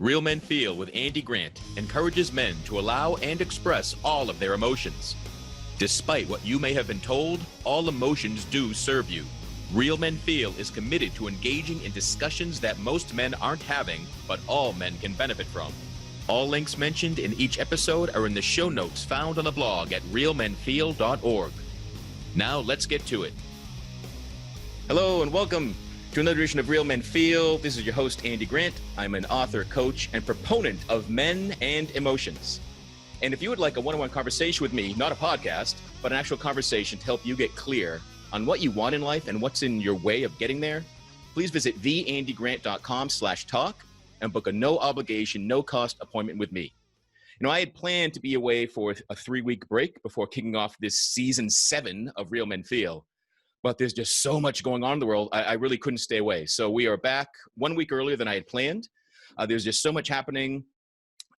Real Men Feel with Andy Grant encourages men to allow and express all of their emotions. Despite what you may have been told, all emotions do serve you. Real Men Feel is committed to engaging in discussions that most men aren't having, but all men can benefit from. All links mentioned in each episode are in the show notes found on the blog at realmenfeel.org. Now let's get to it. Hello and welcome to another edition of Real Men Feel. This is your host, Andy Grant. I'm an author, coach, and proponent of men and emotions. And if you would like a one-on-one conversation with me, not a podcast, but an actual conversation to help you get clear on what you want in life and what's in your way of getting there, please visit theandygrant.com/talk and book a no obligation, no cost appointment with me. You know, I had planned to be away for a 3-week break before kicking off this season 7 of Real Men Feel, but there's just so much going on in the world, I really couldn't stay away. So we are back 1 week earlier than I had planned. There's just so much happening,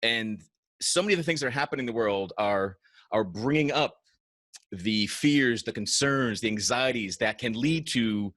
and so many of the things that are happening in the world are bringing up the fears, the concerns, the anxieties that can lead to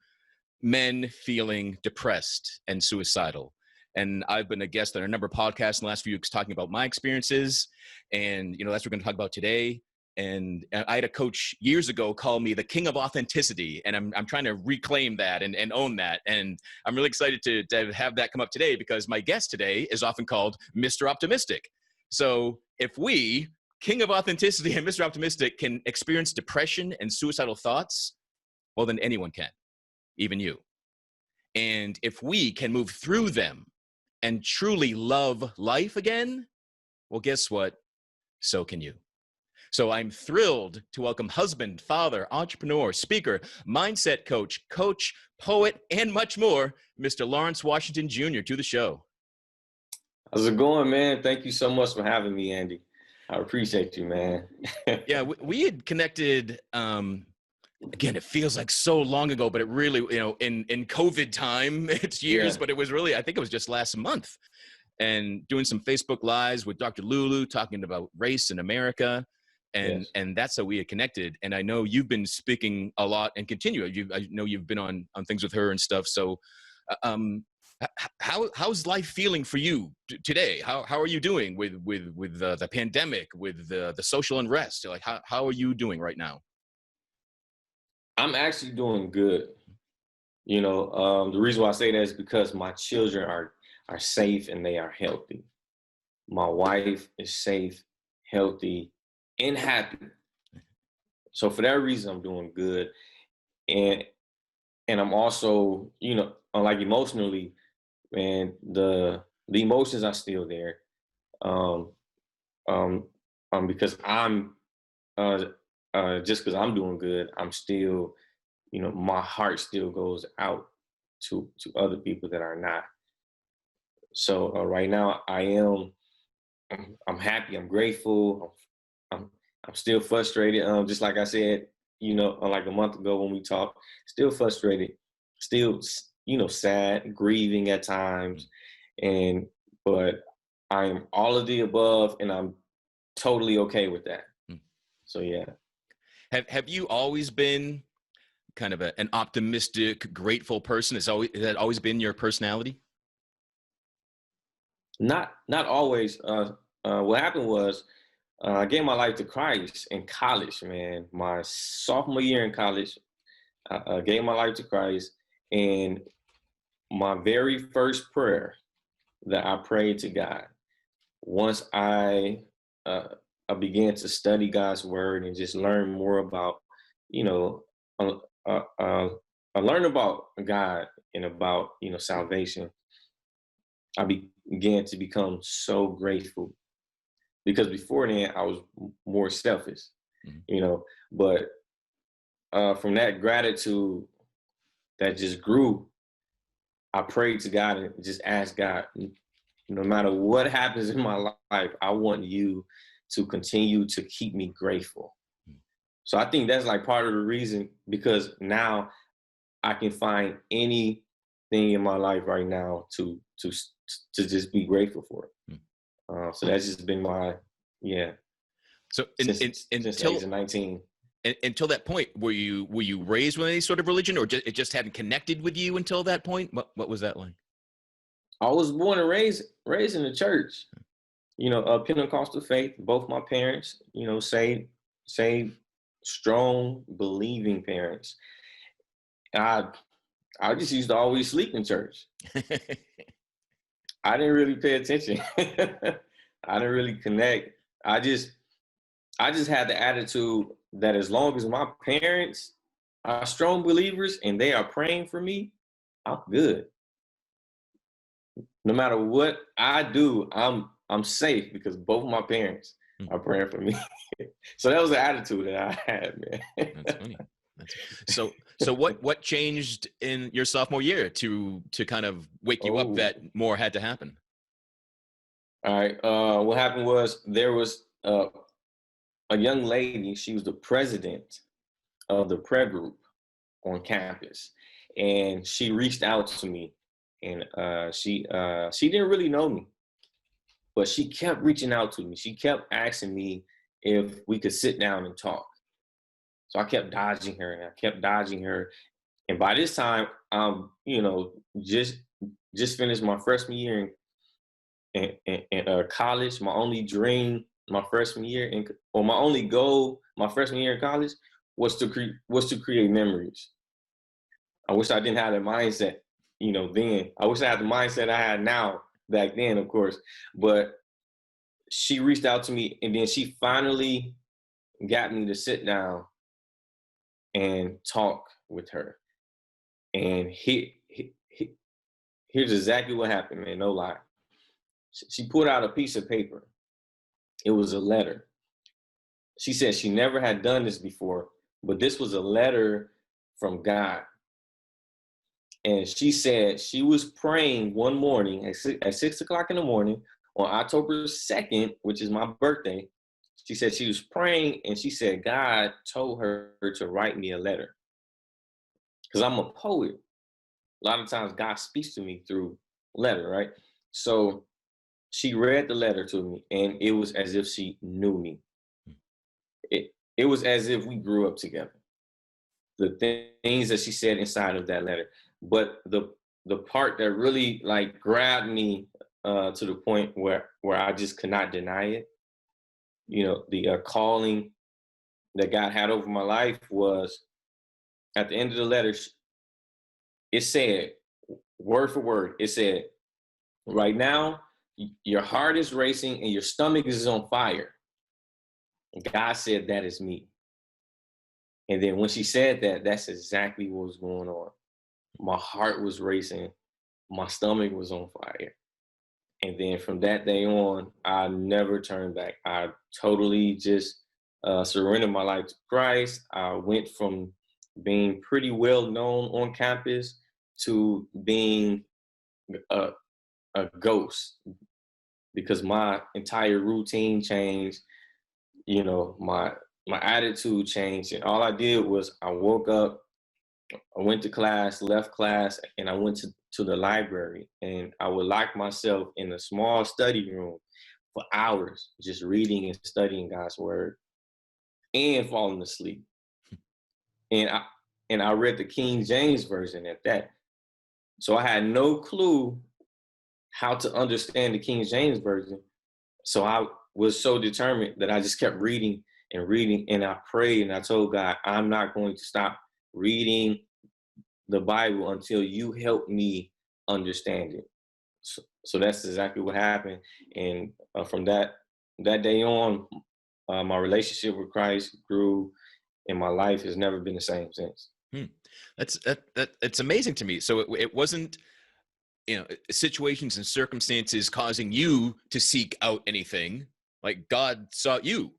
men feeling depressed and suicidal. And I've been a guest on a number of podcasts in the last few weeks talking about my experiences. And, you know, that's what we're going to talk about today. And I had a coach years ago call me the king of authenticity. And I'm trying to reclaim that and own that. And I'm really excited to have that come up today because my guest today is often called Mr. Optimistic. So if we, king of authenticity and Mr. Optimistic, can experience depression and suicidal thoughts, well, then anyone can, even you. And if we can move through them and truly love life again, well, guess what? So can you. So I'm thrilled to welcome husband, father, entrepreneur, speaker, mindset coach, poet, and much more, Mr. Lawrence Washington Jr. to the show. How's it going, man? Thank you so much for having me, Andy. I appreciate you, man. Yeah, we had connected, again, it feels like so long ago, but it really, you know, in COVID time, it's years, yeah. But it was really, I think it was just last month, and doing some Facebook Lives with Dr. Lulu, talking about race in America, and that's how we had connected. And I know you've been speaking a lot and continue. I know you've been on things with her and stuff. So how's life feeling for you today? How are you doing with the pandemic, with the social unrest? Like, how are you doing right now? I'm actually doing good. You know, the reason why I say that is because my children are safe and they are healthy. My wife is safe, healthy, and happy. So for that reason, I'm doing good. And I'm also, you know, like emotionally, man, the emotions are still there. Because I'm just because I'm doing good, I'm still, you know, my heart still goes out to other people that are not. So right now I'm happy, I'm grateful, I'm still frustrated. Just like I said, you know, like a month ago when we talked, still frustrated, still, you know, sad, grieving at times, but I am all of the above, and I'm totally okay with that. So yeah. Have you always been kind of an optimistic, grateful person? Has that always been your personality? Not always. What happened was I gave my life to Christ in college, man. My sophomore year in college, I gave my life to Christ, and my very first prayer that I prayed to God, once I began to study God's word and just learn more about, you know, I learned about God and about, you know, salvation. I began to become so grateful, because before then I was more selfish, you know, but from that gratitude that just grew, I prayed to God and just asked God, no matter what happens in my life, I want you to continue to keep me grateful. So I think that's like part of the reason, because now I can find anything in my life right now to just be grateful for it. So that's just been my, So since the age of 19. Until that point, were you raised with any sort of religion, or it just hadn't connected with you until that point? What was that like? I was born and raised in the church. Pentecostal faith. Both my parents, saved, strong, believing parents. I I just used to always sleep in church. I didn't really pay attention. I didn't really connect. I just I just had the attitude that as long as my parents are strong believers and they are praying for me, I'm good. No matter what I do, I'm safe because both my parents Hmm, are praying for me. So that was the attitude that I had, that's man. funny. That's so what changed in your sophomore year to kind of wake you up Oh, that more had to happen? all right. What happened was there was a young lady. She was the president of the prayer group on campus, and she reached out to me, and she didn't really know me, but she kept reaching out to me. She kept asking me if we could sit down and talk. So I kept dodging her, and I kept dodging her. And by this time, just finished my freshman year in college. My only dream, my freshman year, or my only goal, my freshman year in college, was to create memories. I wish I didn't have that mindset, then. I wish I had the mindset I had now back then, of course. But she reached out to me, and then she finally got me to sit down and talk with her. And here's exactly what happened, man. No lie. She pulled out a piece of paper. It was a letter. She said she never had done this before, but this was a letter from God. And she said she was praying one morning at 6 o'clock in the morning on October 2nd, which is my birthday. She said she was praying and she said God told her to write me a letter because I'm a poet. A lot of times God speaks to me through letter, right? So she read the letter to me and it was as if she knew me. It was as if we grew up together. The things that she said inside of that letter. But the part that really like grabbed me to the point where I just could not deny it, the calling that God had over my life was at the end of the letter. It said word for word. It said, "Right now, your heart is racing and your stomach is on fire." God said that is me. And then when she said that, that's exactly what was going on. My heart was racing, my stomach was on fire. And then from that day on, I never turned back. I totally just surrendered my life to Christ. I went from being pretty well known on campus to being a, a ghost because my entire routine changed. My attitude changed, and all I did was I woke up, I went to class, left class, and I went to the library. And I would lock myself in a small study room for hours, just reading and studying God's word and falling asleep. And I read the King James version at that. So I had no clue how to understand the King James version. So I was so determined that I just kept reading and reading. And I prayed and I told God, I'm not going to stop reading the Bible until you help me understand it. So that's exactly what happened. And from that day on, my relationship with Christ grew, and my life has never been the same since. Hmm. That it's amazing to me. So it wasn't, situations and circumstances causing you to seek out anything. Like God saw you.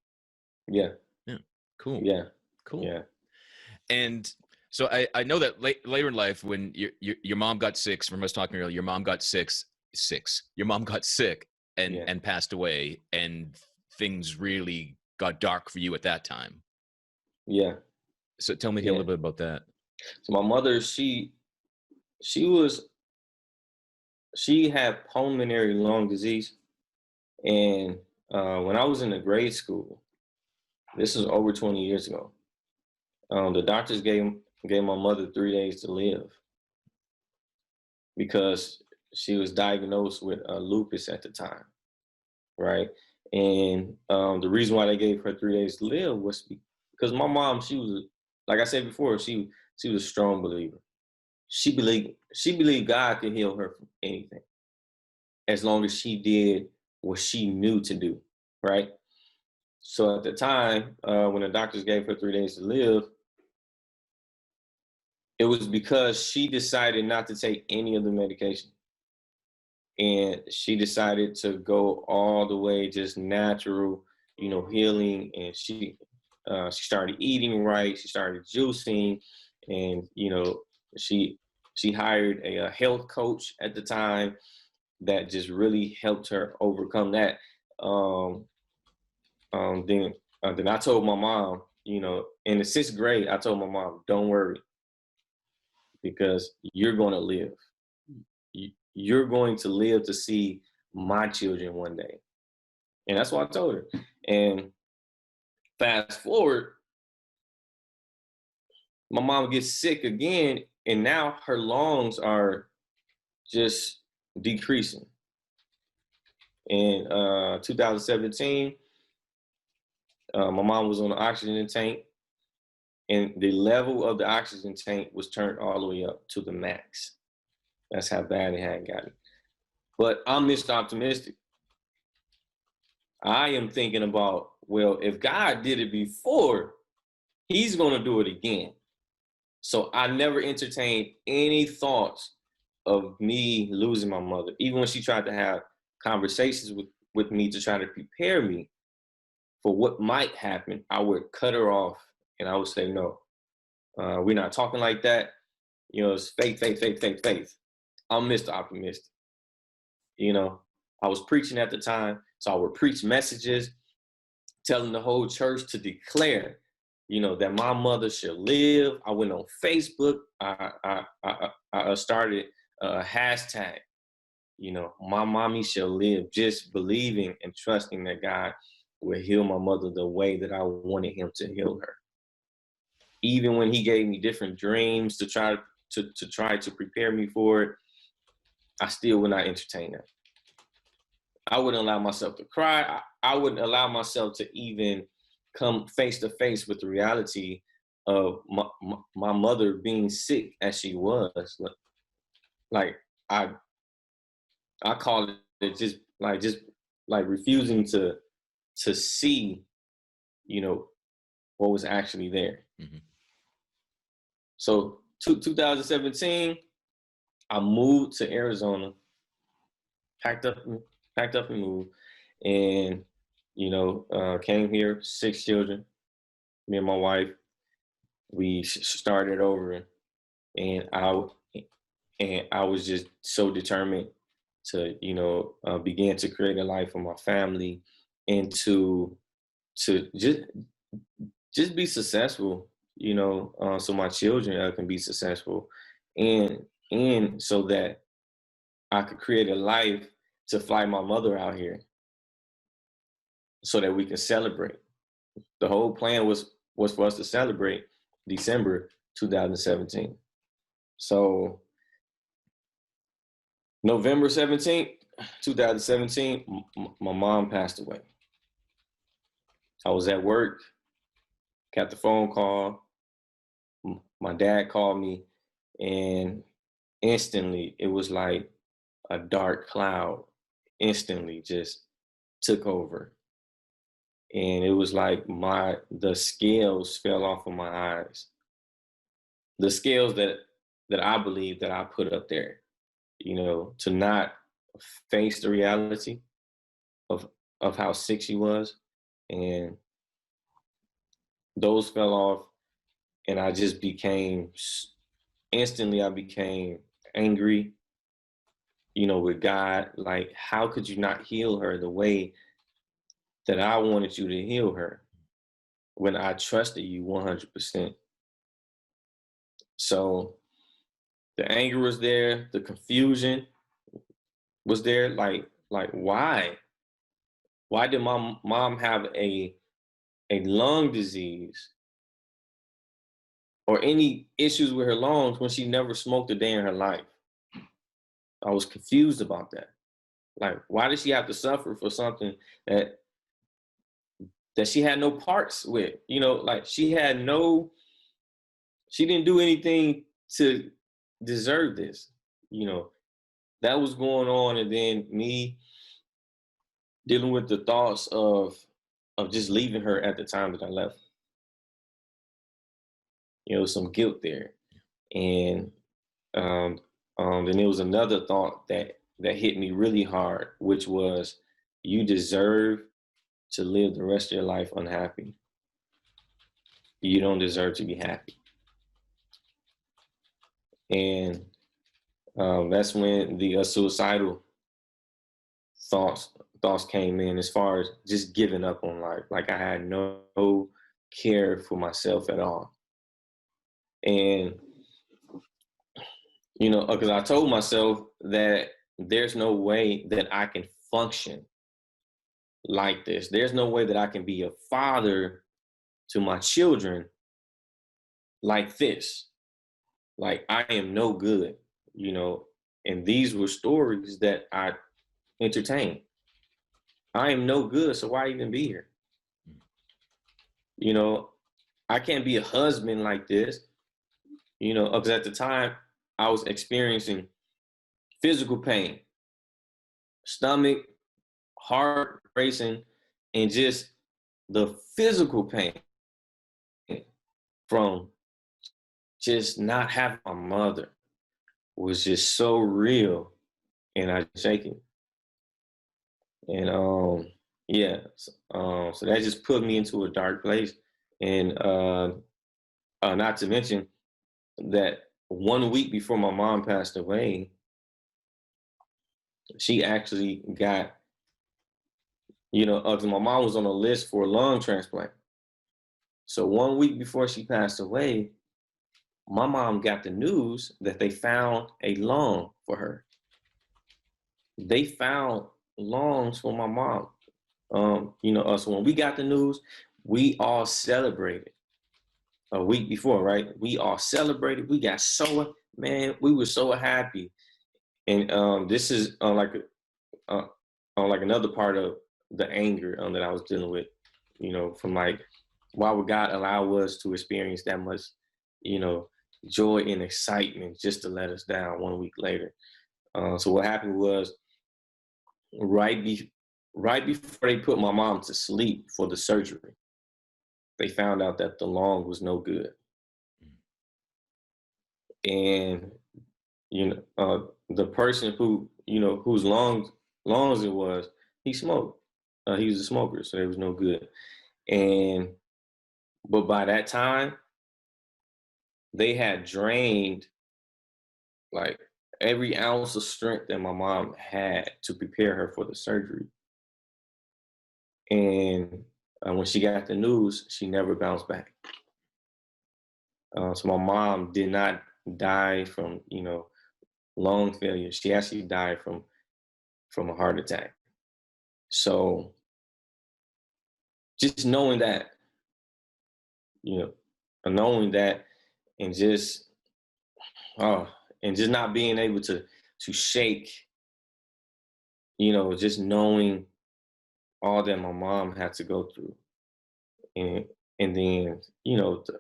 Yeah, Yeah. Cool. yeah, Cool. yeah, And so I know that later in life, when your mom got sick, from us talking earlier, your mom got your mom got sick yeah, and passed away, and things really got dark for you at that time. yeah, So tell me a yeah. little bit about that. So my mother, she was she had pulmonary lung disease, and when I was in the grade school, this was over 20 years ago. The doctors gave my mother 3 days to live because she was diagnosed with lupus at the time, right? And the reason why they gave her 3 days to live was because my mom, she was, like I said before, she was a strong believer. She believed God could heal her from anything as long as she did what she knew to do, right? So at the time, when the doctors gave her 3 days to live, it was because she decided not to take any of the medication. And she decided to go all the way just natural, healing. And she started eating right. She started juicing, and she she hired a health coach at the time that just really helped her overcome that. Um, then I told my mom, in the 6th grade, I told my mom, don't worry, because you're going to live. You're going to live to see my children one day. And that's what I told her. And fast forward, my mom gets sick again, and now her lungs are just decreasing. In 2017, my mom was on the oxygen tank, and the level of the oxygen tank was turned all the way up to the max. That's how bad it had gotten. But I'm Mr. Optimistic. I am thinking about, well, if God did it before, he's going to do it again. So I never entertained any thoughts of me losing my mother. Even when she tried to have conversations with me to try to prepare me for what might happen, I would cut her off and I would say, no, we're not talking like that. It's faith, faith, faith, faith, faith. I'm Mr. Optimistic. I was preaching at the time, so I would preach messages telling the whole church to declare, that my mother should live. I went on Facebook. I started a hashtag, my mommy shall live, just believing and trusting that God will heal my mother the way that I wanted him to heal her. Even when he gave me different dreams to try to prepare me for it, I still would not entertain that. I wouldn't allow myself to cry. I wouldn't allow myself to even come face to face with the reality of my mother being sick as she was. Like I call it just like refusing to see, what was actually there. Mm-hmm. So 2017, I moved to Arizona, packed up and moved, and came here, 6 children. Me and my wife, we started over, and I was just so determined to begin to create a life for my family and to just be successful, so my children can be successful, and so that I could create a life to fly my mother out here so that we can celebrate. The whole plan was for us to celebrate December 2017. So November 17th, 2017, my mom passed away. I was at work, got the phone call. My dad called me, and instantly it was like a dark cloud instantly just took over. And it was like the scales fell off of my eyes. The scales that I believe that I put up there, to not face the reality of how sick she was. And those fell off, and I just instantly I became angry, with God. Like, how could you not heal her the way that I wanted you to heal her when I trusted you 100%? So the anger was there, the confusion was there. Like why? Why did my mom have a lung disease or any issues with her lungs when she never smoked a day in her life? I was confused about that. Like, why did she have to suffer for something that she had no parts with? You know, like she didn't do anything to deserve this. You know, that was going on, and then me dealing with the thoughts of just leaving her at the time that I left. You know, some guilt there, and then there was another thought that hit me really hard, which was, you deserve to live the rest of your life unhappy. You don't deserve to be happy. And that's when the suicidal thoughts came in, as far as just giving up on life. Like, I had no care for myself at all. And, you know, because I told myself that there's no way that I can function like this. There's no way that I can be a father to my children like this. Like, I am no good, you know. And these were stories that I entertained. I am no good, so why even be here? You know, I can't be a husband like this, you know, because at the time I was experiencing physical pain, stomach, heart racing, and just the physical pain from just not having my mother was just so real, and I was shaking. And yeah, so that just put me into a dark place. And not to mention that 1 week before my mom passed away, she actually got, you know, 'cause my mom was on a list for a lung transplant. So 1 week before she passed away, my mom got the news that they found a lung for her. They found lungs for my mom. You know, so when we got the news, we all celebrated a week before, right? We all celebrated. We got so, man, we were so happy. And this is uh, like another part of the anger that I was dealing with, you know, from like, why would God allow us to experience that much, you know, joy and excitement just to let us down 1 week later? So what happened was, right, right before they put my mom to sleep for the surgery, they found out that the lung was no good. And, you know, the person who, you know, whose lungs it was, he smoked. He was a smoker, so it was no good. And but by that time, they had drained like every ounce of strength that my mom had to prepare her for the surgery. And when she got the news, she never bounced back. So my mom did not die from, you know, lung failure. She actually died from a heart attack. So just knowing that, you know, knowing that, and just and just not being able to shake, you know, just knowing all that my mom had to go through, and then, you know, the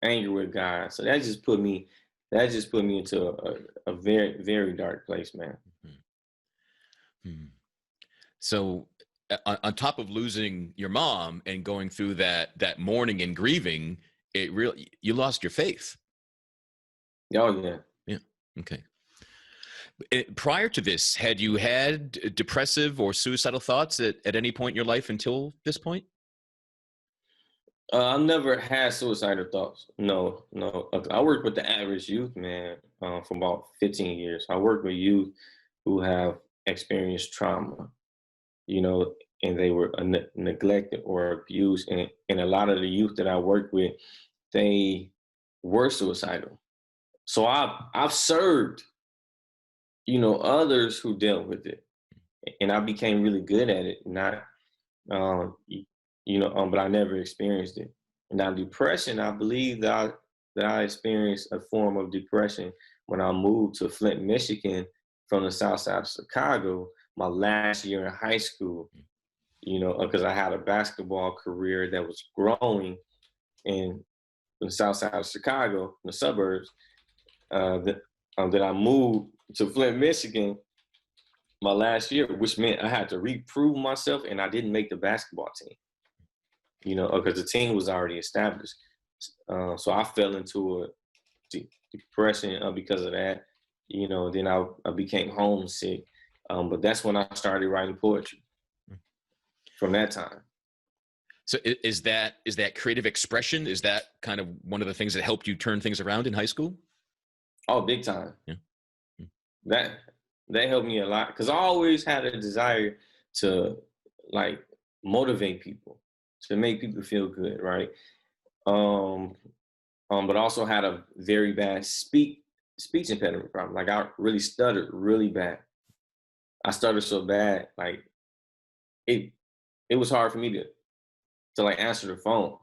anger with God. So that just put me into a very, very dark place, man. Mm-hmm. So on top of losing your mom and going through that mourning and grieving, you lost your faith. Oh yeah. Yeah. Okay. Prior to this, had you had depressive or suicidal thoughts at any point in your life until this point? I never had suicidal thoughts. No, no. I worked with the average youth, man, for about 15 years. I work with youth who have experienced trauma, you know, and they were neglected or abused. And a lot of the youth that I work with, they were suicidal. So I've served, you know, others who dealt with it, and I became really good at it. Not, you know, but I never experienced it. Now, depression, I believe that I experienced a form of depression when I moved to Flint, Michigan, from the south side of Chicago, my last year in high school, because I had a basketball career that was growing in the south side of Chicago, in the suburbs, that I moved to Flint, Michigan, my last year, which meant I had to reprove myself, and I didn't make the basketball team, because the team was already established. So I fell into a depression because of that. Then I became homesick. But that's when I started writing poetry from that time. So is that creative expression? Is that kind of one of the things that helped you turn things around in high school? Oh, big time. Yeah. That helped me a lot, because I always had a desire to like motivate people, to make people feel good, right? But also had a very bad speech impediment problem. Like I really stuttered really bad. I stuttered so bad, like it was hard for me to like answer the phone,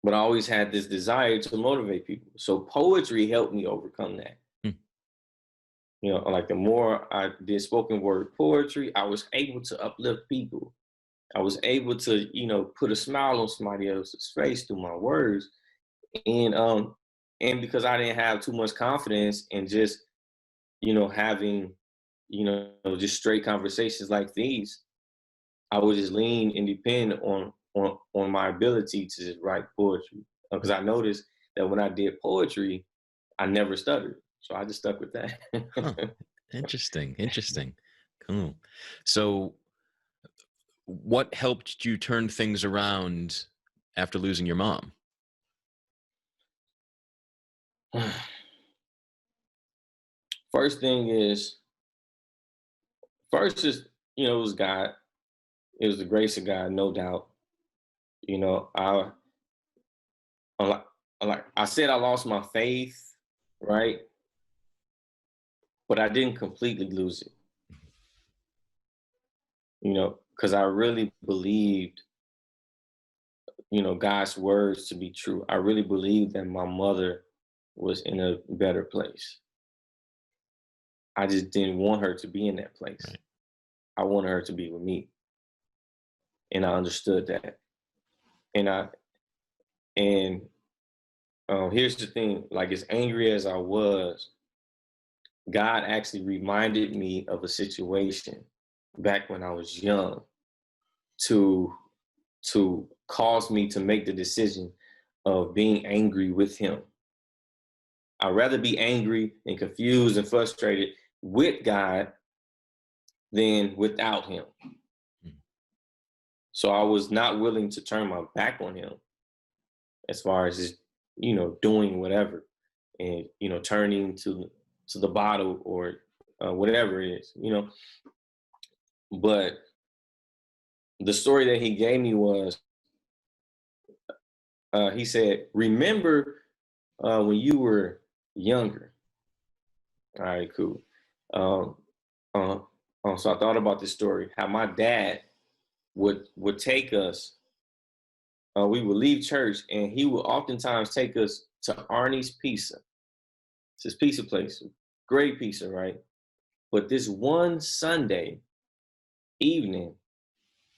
But I always had this desire to motivate people. So poetry helped me overcome that. Like the more I did spoken word poetry, I was able to uplift people. I was able to, put a smile on somebody else's face through my words. And because I didn't have too much confidence in just, having, just straight conversations like these, I would just lean and depend on my ability to just write poetry. Because I noticed that when I did poetry, I never stuttered. So I just stuck with that. Huh. Interesting. Cool. So what helped you turn things around after losing your mom? First is, it was God. It was the grace of God, no doubt. Like I said, I lost my faith, right? But I didn't completely lose it, because I really believed, God's words to be true. I really believed that my mother was in a better place. I just didn't want her to be in that place. Right. I wanted her to be with me. And I understood that. And here's the thing, like as angry as I was, God actually reminded me of a situation back when I was young to cause me to make the decision of being angry with him. I'd rather be angry and confused and frustrated with God than without him. So I was not willing to turn my back on him as far as just, doing whatever and, turning to the bottle or whatever it is, But the story that he gave me was, he said, remember when you were younger. All right, cool. So I thought about this story, how my dad would take us, we would leave church and he would oftentimes take us to Arnie's Pizza. It's his pizza place, great pizza, right? But this one Sunday evening,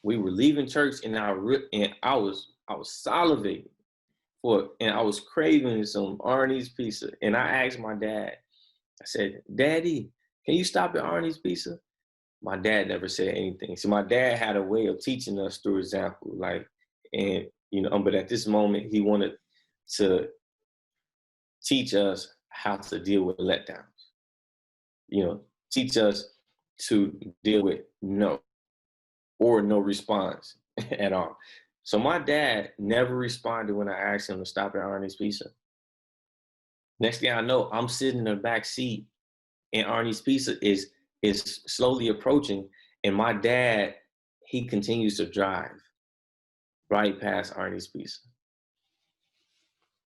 we were leaving church and I was salivating and I was craving some Arnie's Pizza. And I asked my dad, I said, Daddy, can you stop at Arnie's Pizza? My dad never said anything. So my dad had a way of teaching us through example, but at this moment he wanted to teach us how to deal with letdowns, teach us to deal with no response at all. So my dad never responded when I asked him to stop at Arnie's Pizza. Next thing I know, I'm sitting in the back seat and Arnie's Pizza is slowly approaching, and my dad, he continues to drive right past Arnie's Pizza.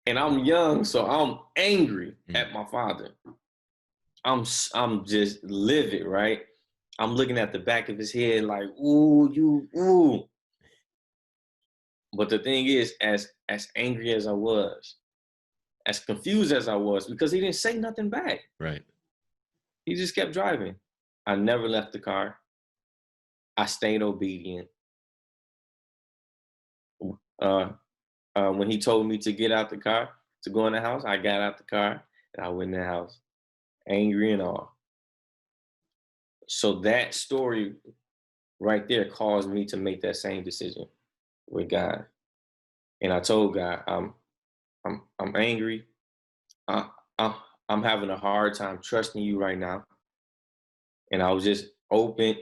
And I'm young, so I'm angry at my father. I'm just livid, right? I'm looking at the back of his head like, ooh. But the thing is, as angry as I was, as confused as I was, because he didn't say nothing back. Right. He just kept driving. I never left the car. I stayed obedient. Uh, when he told me to get out the car, to go in the house, I got out the car and I went in the house, angry and all. So that story right there caused me to make that same decision with God. And I told God, I'm angry. I, I, I'm having a hard time trusting you right now. And I was just open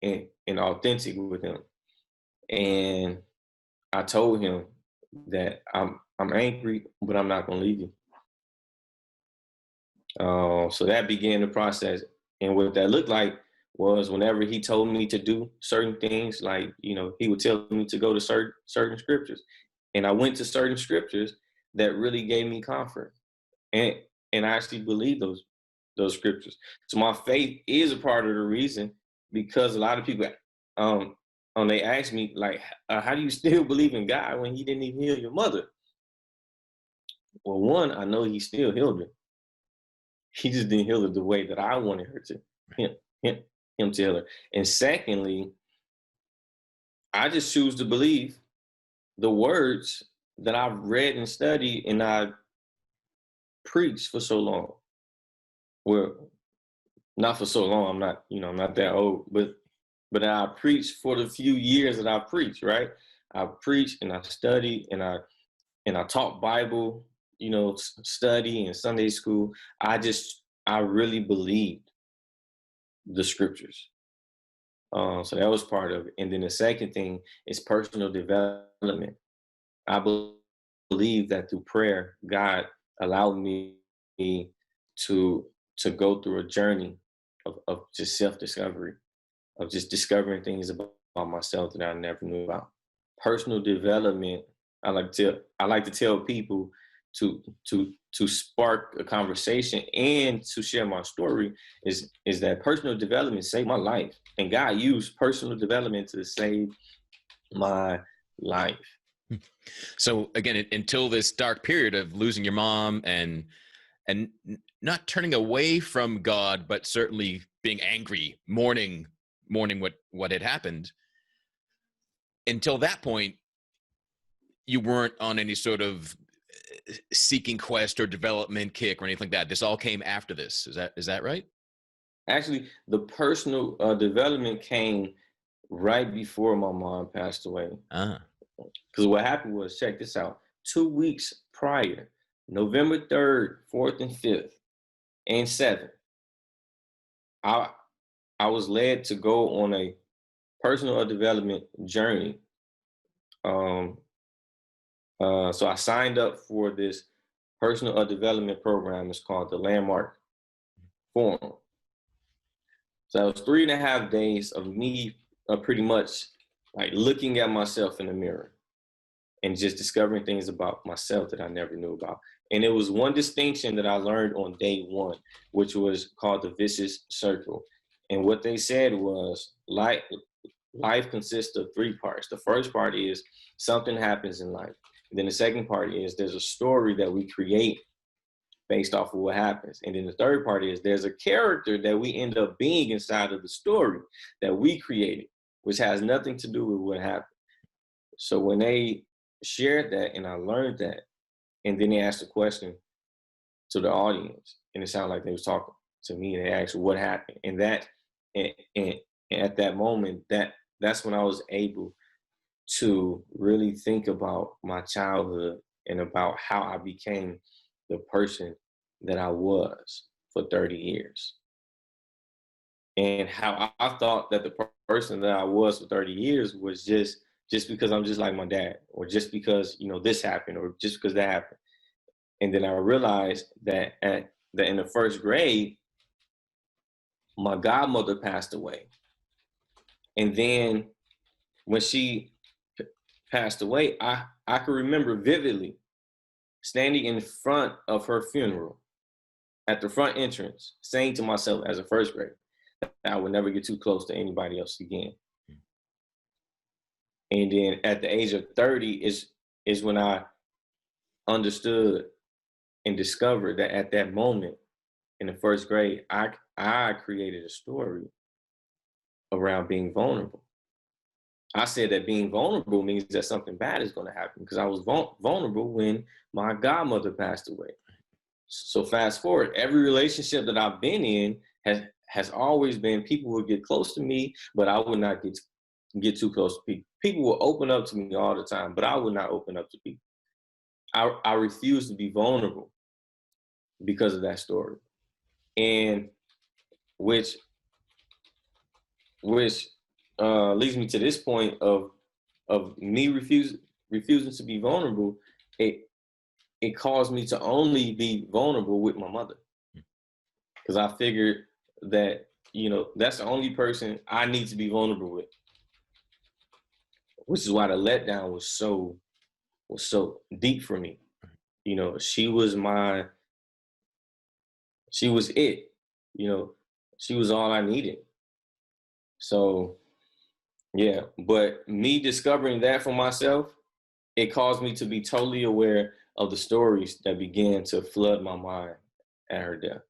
and authentic with him. And I told him that I'm angry, but I'm not gonna leave you. So that began the process. And what that looked like was whenever he told me to do certain things, like, he would tell me to go to certain scriptures. And I went to certain scriptures that really gave me comfort. And I actually believe those scriptures. So my faith is a part of the reason, because a lot of people they ask me, like, how do you still believe in God when he didn't even heal your mother? Well, one, I know he still healed her. He just didn't heal her the way that I wanted her to, him to heal her. And secondly, I just choose to believe the words that I've read and studied and I preached for so long. Well, not for so long. I'm not that old, but I preached for the few years that I preached, right? I preached and I studied and I taught Bible, study and Sunday school. I really believed the scriptures. So that was part of it. And then the second thing is personal development. I believe that through prayer, God allowed me to go through a journey of just self-discovery, of just discovering things about myself that I never knew about. Personal development, I like to tell people to spark a conversation and to share my story is that personal development saved my life. And God used personal development to save my life. So again, until this dark period of losing your mom and not turning away from God, but certainly being angry, mourning what had happened. Until that point, you weren't on any sort of seeking quest or development kick or anything like that. This all came after this. Is that right? Actually, the personal development came right before my mom passed away. Because what happened was, check this out, 2 weeks prior, November 3rd, 4th, and 5th, and 7th, I was led to go on a personal development journey. So I signed up for this personal development program. It's called the Landmark Forum. So it was 3.5 days of me pretty much like looking at myself in the mirror and just discovering things about myself that I never knew about. And it was one distinction that I learned on day one, which was called the vicious circle. And what they said was life consists of 3 parts. The first part is something happens in life. And then the second part is there's a story that we create based off of what happens. And then the third part is there's a character that we end up being inside of the story that we created, which has nothing to do with what happened. So when they shared that and I learned that, and then they asked a question to the audience, and it sounded like they was talking to me, and they asked what happened. And that, and at that moment, that's when I was able to really think about my childhood and about how I became the person that I was for 30 years. And how I thought that the person that I was for 30 years was just because I'm just like my dad, or just because, this happened, or just because that happened. And then I realized that that in the first grade, my godmother passed away. And then when she passed away, I can remember vividly standing in front of her funeral at the front entrance, saying to myself as a first grader that I would never get too close to anybody else again. And then at the age of 30 is when I understood and discovered that at that moment in the first grade, I created a story around being vulnerable. I said that being vulnerable means that something bad is going to happen because I was vulnerable when my godmother passed away. So fast forward, every relationship that I've been in has always been people would get close to me, but I would not get too close to people. People will open up to me all the time, but I would not open up to people. I refuse to be vulnerable because of that story, and which leads me to this point of me refusing to be vulnerable. It caused me to only be vulnerable with my mother, because I figured that, that's the only person I need to be vulnerable with, which is why the letdown was so deep for me. She was it. She was all I needed. So yeah, but me discovering that for myself, it caused me to be totally aware of the stories that began to flood my mind at her death.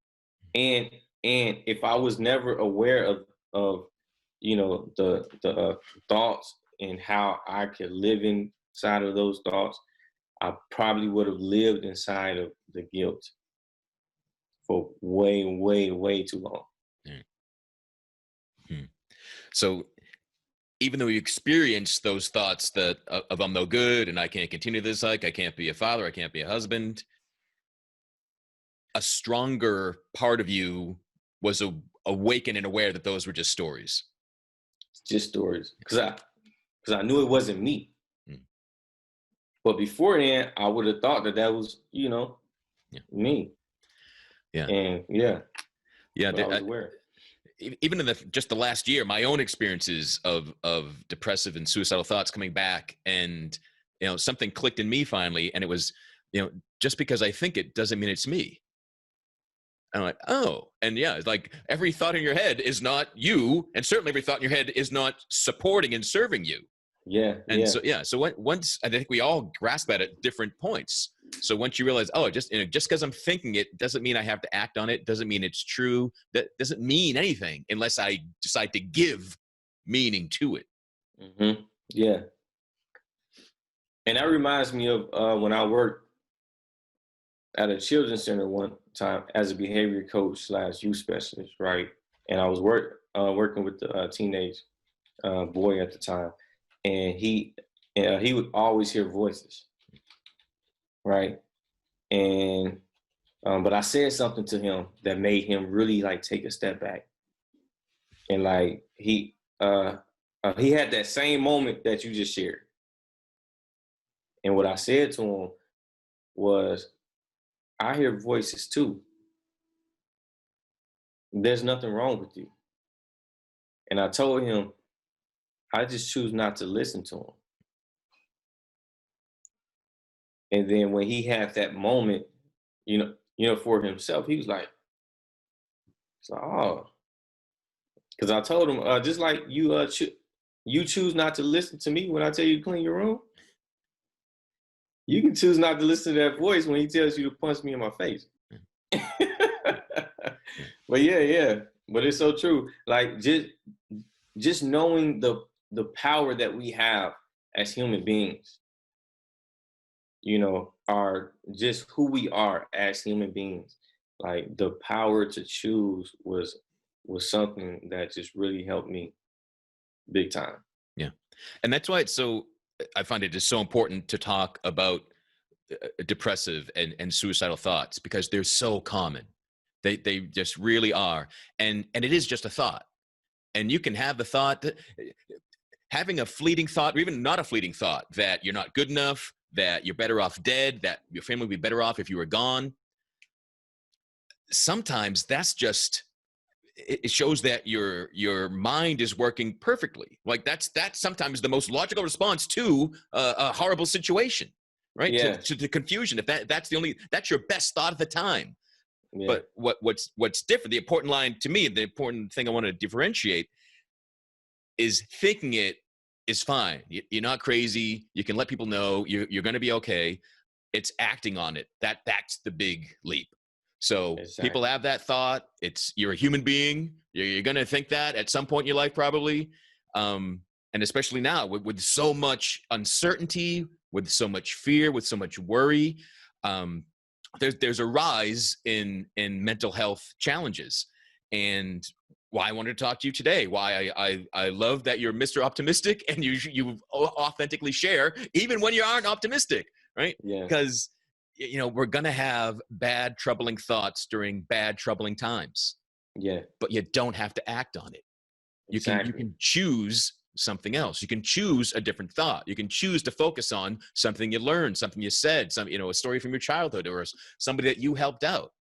And if I was never aware of the thoughts and how I could live inside of those thoughts, I probably would have lived inside of the guilt for way, way, way too long. Mm-hmm. So even though you experience those thoughts that of I'm no good and I can't continue this, like I can't be a father, I can't be a husband, a stronger part of you was awakened and aware that those were just stories. Just stories, because I knew it wasn't me. Mm. But before then, I would have thought that was, me. Yeah. And yeah. Yeah. I was aware. Even in just the last year, my own experiences of depressive and suicidal thoughts coming back, and something clicked in me finally, and it was, just because I think it doesn't mean it's me. And I'm like, oh, and yeah, it's like every thought in your head is not you, and certainly every thought in your head is not supporting and serving you. Yeah. And so once I think we all grasp that at different points. So once you realize, oh, just because I'm thinking it doesn't mean I have to act on it. Doesn't mean it's true. That doesn't mean anything unless I decide to give meaning to it. Mm-hmm. Yeah. And that reminds me of when I worked at a children's center one time as a behavior coach / youth specialist, right? And I was working with the teenage boy at the time, and he would always hear voices, right? And but I said something to him that made him really like take a step back, and like he had that same moment that you just shared. And what I said to him was, I hear voices too. There's nothing wrong with you. And I told him, I just choose not to listen to him. And then when he had that moment, for himself, he was like, oh, because I told him, just like you, you choose not to listen to me when I tell you to clean your room. You can choose not to listen to that voice when he tells you to punch me in my face. But yeah. But it's so true. Like just knowing the power that we have as human beings, are just who we are as human beings. Like the power to choose was something that just really helped me big time. Yeah. And that's why I find it is so important to talk about depressive and suicidal thoughts, because they're so common. They just really are. And it is just a thought. And you can have the thought, having a fleeting thought, or even not a fleeting thought, that you're not good enough, that you're better off dead, that your family would be better off if you were gone. Sometimes that's just, it shows that your mind is working perfectly. Like that's sometimes the most logical response to a horrible situation, right? Yeah. To the confusion. If that's your best thought at the time. Yeah. But what's different, the important line to me, the important thing I want to differentiate is thinking it is fine. You're not crazy. You can let people know you're going to be okay. It's acting on it. That's the big leap. So people Exactly. have that thought. You're a human being. You're going to think that at some point in your life, probably. And especially now with so much uncertainty, with so much fear, with so much worry, there's a rise in mental health challenges. And why I wanted to talk to you today, why I love that you're Mr. Optimistic and you authentically share, even when you aren't optimistic, right? Yeah. Because we're gonna have bad, troubling thoughts during bad, troubling times, Yeah. but you don't have to act on it. You Exactly. can choose something else. You can choose a different thought. You can choose to focus on something you learned, something you said, a story from your childhood, or somebody that you helped out.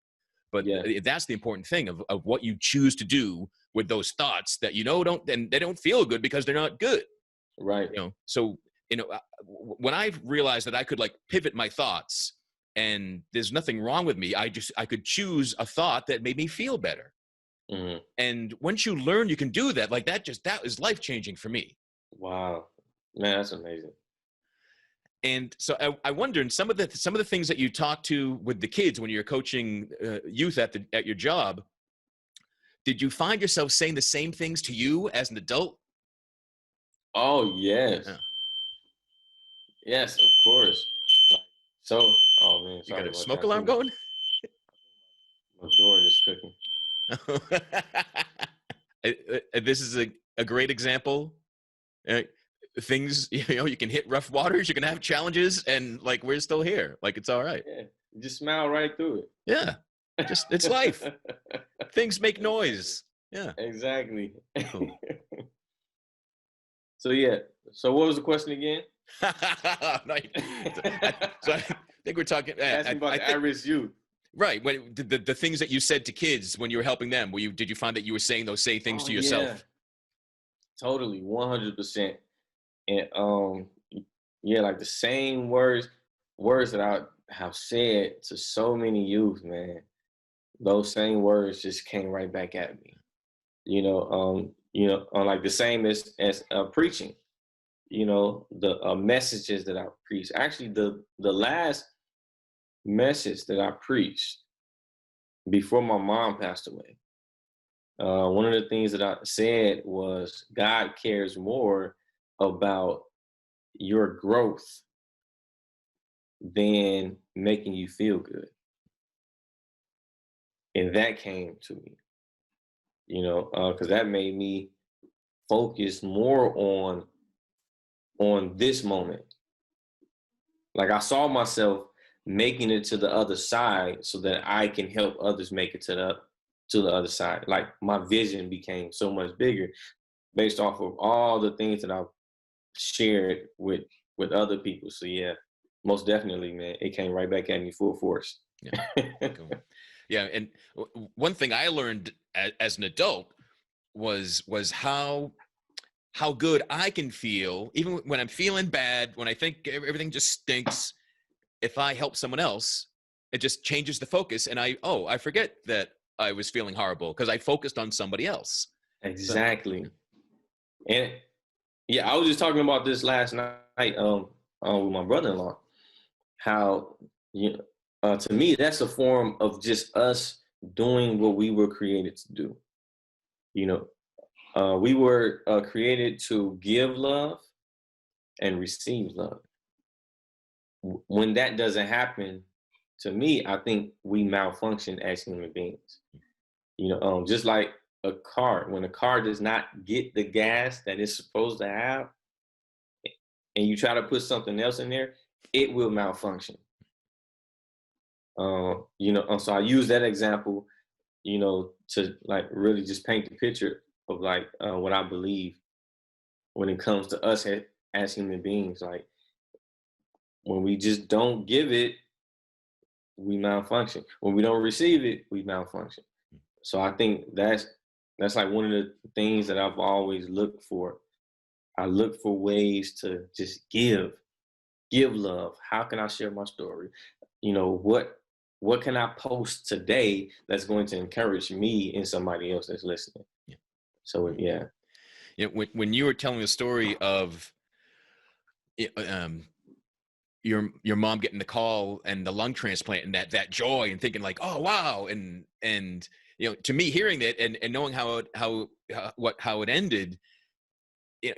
But Yeah. that's the important thing of what you choose to do with those thoughts that they don't feel good because they're not good. Right. So when I realized that I could like pivot my thoughts and there's nothing wrong with me, I could choose a thought that made me feel better. Mm-hmm. And once you learn you can do that, like that is life changing for me. Wow. Man, that's amazing. And so I wondered some of the things that you talk to with the kids when you're coaching youth at your job. Did you find yourself saying the same things to you as an adult? Oh yes. Yeah. Yes, of course. Like, so, oh man, You got sorry a about smoke that. I alarm think going? my door is cooking. This is a great example. Uh, Things, you can hit rough waters, you can have challenges, and like we're still here. Like it's all right. Yeah, you just smile right through Yeah. it. Just it's life. Things make Exactly. noise. Yeah. Exactly. Cool. So yeah. So what was the question again? No, I think we're talking. Ask me about I the think at-risk youth. right. When the things that you said to kids when you were helping them, did you find that you were saying those same things Oh to yeah, yourself? totally, 100%. And yeah, like the same words that I have said to so many youth, man. Those same words just came right back at me. Like the same as preaching. The messages that I preach. Actually, the last message that I preached before my mom passed away. One of the things that I said was God cares more about your growth than making you feel good. And that came to me, because that made me focus more on this moment. Like I saw myself making it to the other side so that I can help others make it to the other side. Like my vision became so much bigger based off of all the things that I've shared with other people. So yeah, most definitely, man, it came right back at me full force. Yeah. Cool. Yeah, and one thing I learned as an adult was how good I can feel even when I'm feeling bad, when I think everything just stinks. If I help someone else, it just changes the focus, and I forget that I was feeling horrible because I focused on somebody else. So Exactly. And yeah, I was just talking about this last night with my brother-in-law. How to me that's a form of just us doing what we were created to do. You know, we were created to give love and receive love. When that doesn't happen, to me, I think we malfunction as human beings. Just like a car, when a car does not get the gas that it's supposed to have, and you try to put something else in there, it will malfunction. So I use that example, to like really just paint the picture of like what I believe when it comes to us as human beings. Like when we just don't give it, we malfunction. When we don't receive it, we malfunction. So I think that's like one of the things that I've always looked for. I look for ways to just give love. How can I share my story? What can I post today that's going to encourage me and somebody else that's listening? yeah. So yeah. When you were telling the story of your mom getting the call and the lung transplant and that joy and thinking like, oh wow, and to me hearing that and knowing how it ended,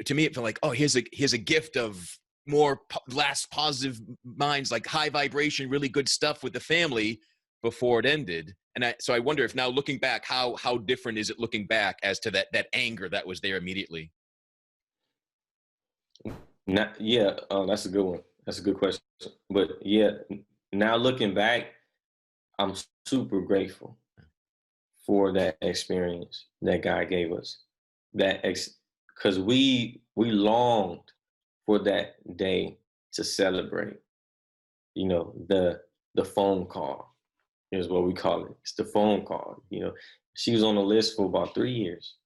to me it felt like, oh, here's a gift of more last positive minds, like high vibration, really good stuff with the family before it ended. And so I wonder if now looking back, how different is it looking back as to that anger that was there immediately? Yeah, that's a good one. That's a good question. But yeah, now looking back, I'm super grateful for that experience that God gave us. Because we longed for that day to celebrate. The phone call is what we call it. It's the phone call. She was on the list for about 3 years,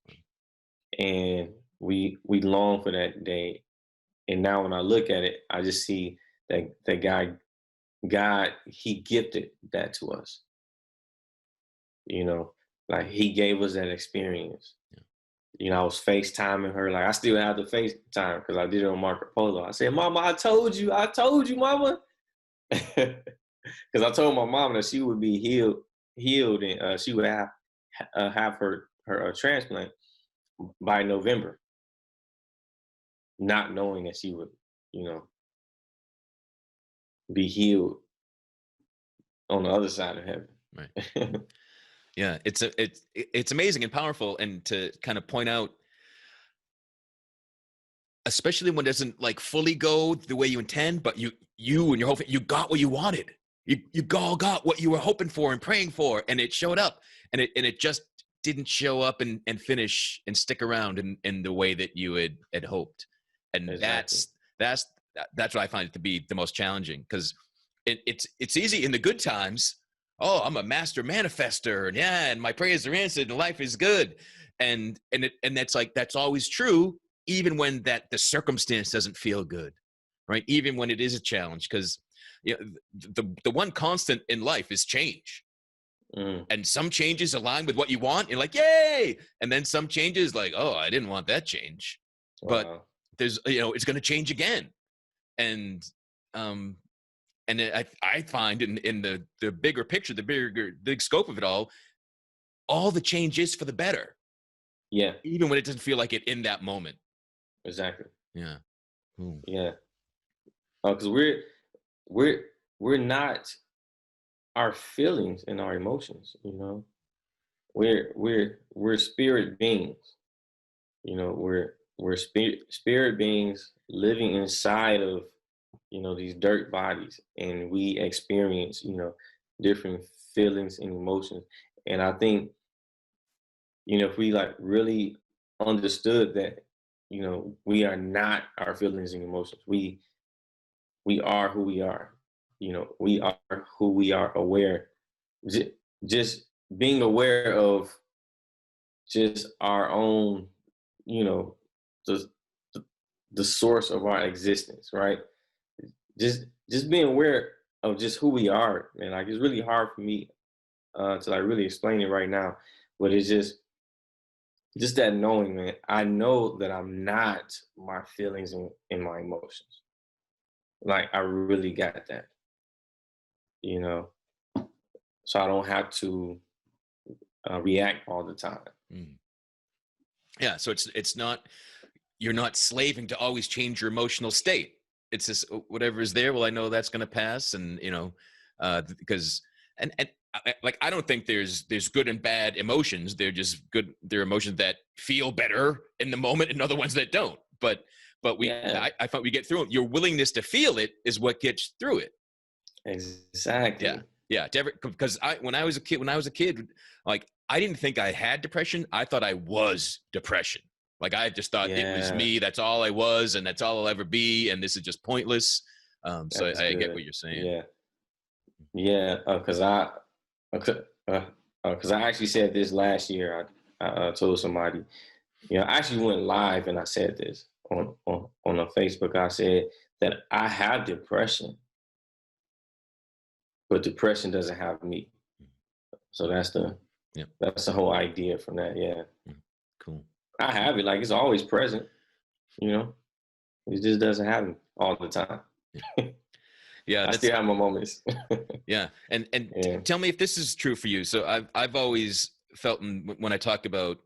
and we longed for that day. And now when I look at it, I just see that God, He gifted that to us. Like He gave us that experience. I was FaceTiming her. Like I still have the FaceTime because I did it on Marco Polo. I said, "Mama, I told you, Mama." Because I told my mom that she would be healed, and she would have her transplant by November, not knowing that she would, be healed on the other side of heaven. Right. Yeah, it's amazing and powerful, and to kind of point out, especially when it doesn't like fully go the way you intend, but you and your whole you got what you wanted. You all got what you were hoping for and praying for, and it showed up, and it just didn't show up and finish and stick around in the way that you had hoped. And Exactly. that's what I find it to be the most challenging, because it's easy in the good times. Oh, I'm a master manifester, and my prayers are answered and life is good. And that's like, that's always true, even when the circumstance doesn't feel good, right? Even when it is a challenge, because the one constant in life is change. And some changes align with what you want. You're like, yay. And then some changes like, oh, I didn't want that change. Wow. But there's, it's going to change again. And I find in the bigger picture, the big scope of it all the change is for the better. Yeah. Even when it doesn't feel like it in that moment. Exactly. Yeah. Ooh. Yeah. Because we're not our feelings and our emotions. We're spirit beings. We're spirit beings living inside of these dirt bodies, and we experience different feelings and emotions. And I think if we like really understood that we are not our feelings and emotions, we are who we are. We are who we are aware. Just being aware of just our own, the the source of our existence, right? Just being aware of just who we are, man. Like it's really hard for me to like really explain it right now, but it's just that knowing, man. I know that I'm not my feelings and my emotions. Like I really got that, you know. So I don't have to react all the time. Mm. Yeah. So it's not, you're not slaving to always change your emotional state. It's just whatever is there. Well, I know that's going to pass, and because like I don't think there's good and bad emotions. They're just good. They're emotions that feel better in the moment, and other ones that don't. But Yeah, I thought we get through it. Your willingness to feel it is what gets through it. exactly. Yeah. Because when I was a kid, like I didn't think I had depression. I thought I was depression. Like I just thought it was Yeah, me. That's all I was, and that's all I'll ever be. And this is just pointless. So that's I get good. what you're saying. Yeah, yeah. Because I actually said this last year. I told somebody. I actually went live and I said this on a Facebook. I said that I have depression, but depression doesn't have me. So Yeah. that's the whole idea from that. Yeah, Cool. I have it. Like it's always present. You know, it just doesn't happen all the time. Yeah, I that's still have my moments. yeah. And Yeah. tell me if this is true for you. So I've always felt when I talk about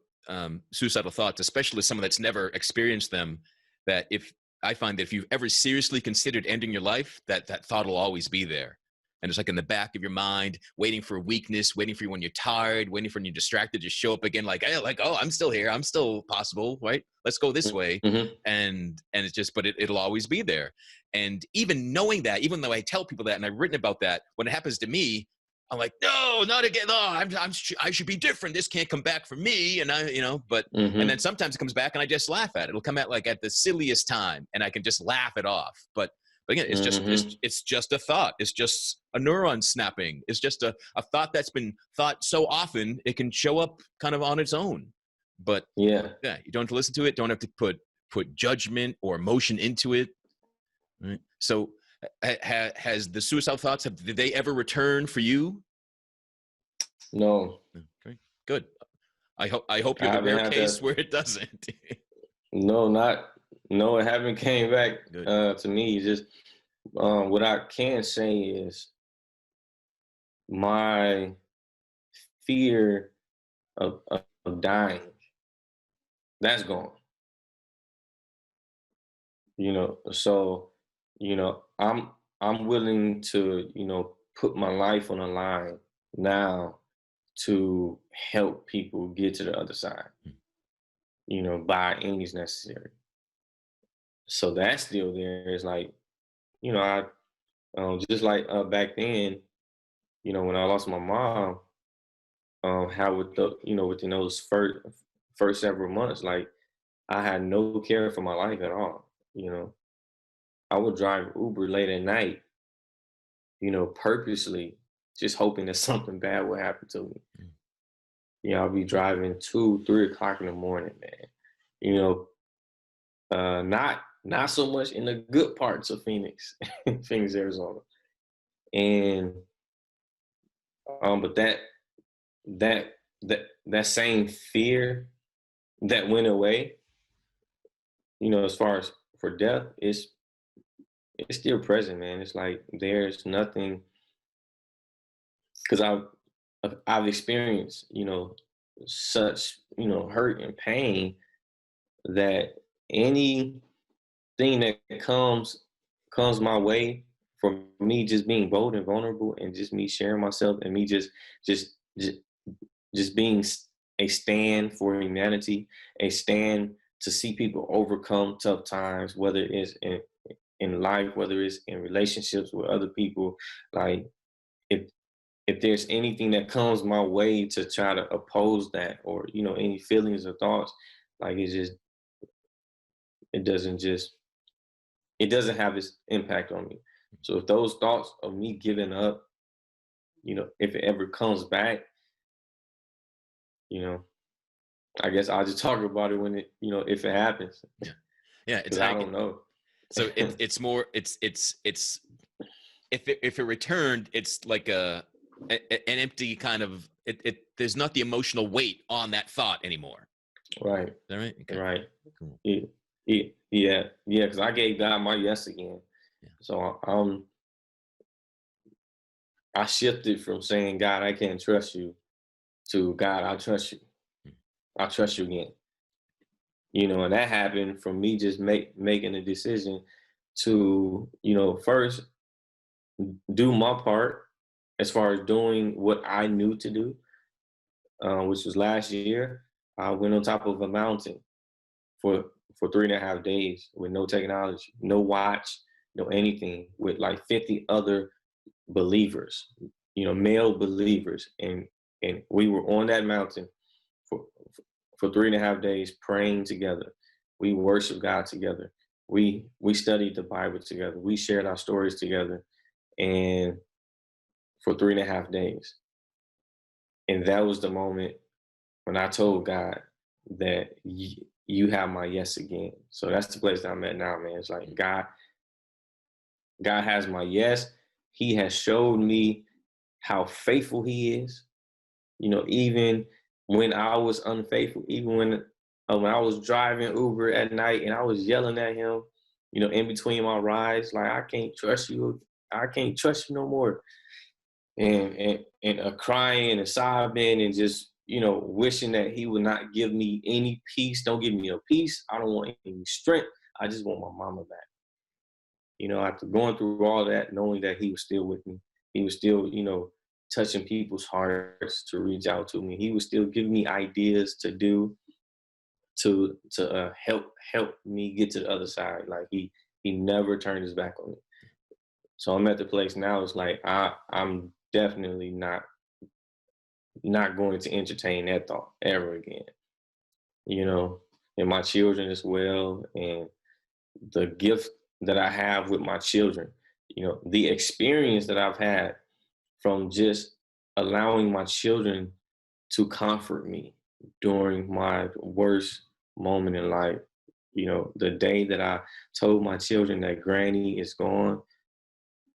suicidal thoughts, especially someone that's never experienced them, that if I find that if you've ever seriously considered ending your life, that thought will always be there. And it's like in the back of your mind, waiting for weakness, waiting for you when you're tired, waiting for when you're distracted to show up again, like, hey, like, oh, I'm still here. I'm still possible, right? Let's go this way. Mm-hmm. And it's just, but it'll always be there. And even knowing that, even though I tell people that and I've written about that, when it happens to me, I'm like, no, not again. No, I should be different. This can't come back for me. And but, and then Mm-hmm. sometimes it comes back and I just laugh at it. It'll come out like at the silliest time and I can just laugh it off. But again, Mm-hmm. it's just a thought. It's just a neuron snapping. It's just a thought that's been thought so often, it can show up kind of on its own. But Yeah. yeah, you don't have to listen to it. Don't have to put judgment or emotion into it. Right. So has the suicidal thoughts, did they ever return for you? No, Okay, good. I hope I you're the haven't rare had case that. where it doesn't. No, no, it haven't came back Good. to me. Just what I can say is my fear of dying, that's gone. So I'm willing to put my life on the line now to help people get to the other side. By any means necessary. So that's still there. It's like I just like back then, when I lost my mom, how with within those first several months, like I had no care for my life at all. I would drive Uber late at night, purposely just hoping that something bad would happen to me. Mm. I'll be driving 2, 3 o'clock in the morning, man. You know, not so much in the good parts of Phoenix, Phoenix, Arizona, and but that that same fear that went away, as far as for death, it's still present, man. It's like there's nothing because I've experienced, such hurt and pain that anything that comes my way for me just being bold and vulnerable and just me sharing myself and me just just, just being a stand for humanity, a stand to see people overcome tough times, whether it's in life, whether it's in relationships with other people. Like if if there's anything that comes my way to try to oppose that, or any feelings or thoughts, like it doesn't just it doesn't have its impact on me. So if those thoughts of me giving up, if it ever comes back, you know, I guess I'll just talk about it when if it happens, Yeah. Yeah. It's because I don't know. so it's more, it's if it returned, it's like an empty kind of, there's not the emotional weight on that thought anymore. Right, Is that right? Okay. right. Cool. Yeah, because I gave God my yes again. Yeah. So I shifted from saying, God, I can't trust you, to God, I trust you. Mm. I trust you again. And that happened from me just making a decision to, first do my part as far as doing what I knew to do, which was last year. I went on top of a mountain for 3.5 days with no technology, no watch, no anything, with like 50 other believers, male believers, and we were on that mountain for 3.5 days praying together. We worshiped God together. We studied the Bible together. We shared our stories together, and for 3.5 days. And that was the moment when I told God that you have my yes again. So that's the place that I'm at now, man. It's like God has my yes. He has showed me how faithful he is. Even when I was unfaithful, even when I was driving Uber at night and I was yelling at him, in between my rides, like, I can't trust you. I can't trust you no more. And crying and sobbing and just, wishing that he would not give me any peace. Don't give me no peace. I don't want any strength. I just want my mama back. After going through all that, knowing that he was still with me, he was still, touching people's hearts to reach out to me. He was still giving me ideas to do to help me get to the other side. Like he never turned his back on me. So I'm at the place now. It's like I'm definitely not going to entertain that thought ever again. And my children as well, and the gift that I have with my children. The experience that I've had from just allowing my children to comfort me during my worst moment in life. The day that I told my children that Granny is gone,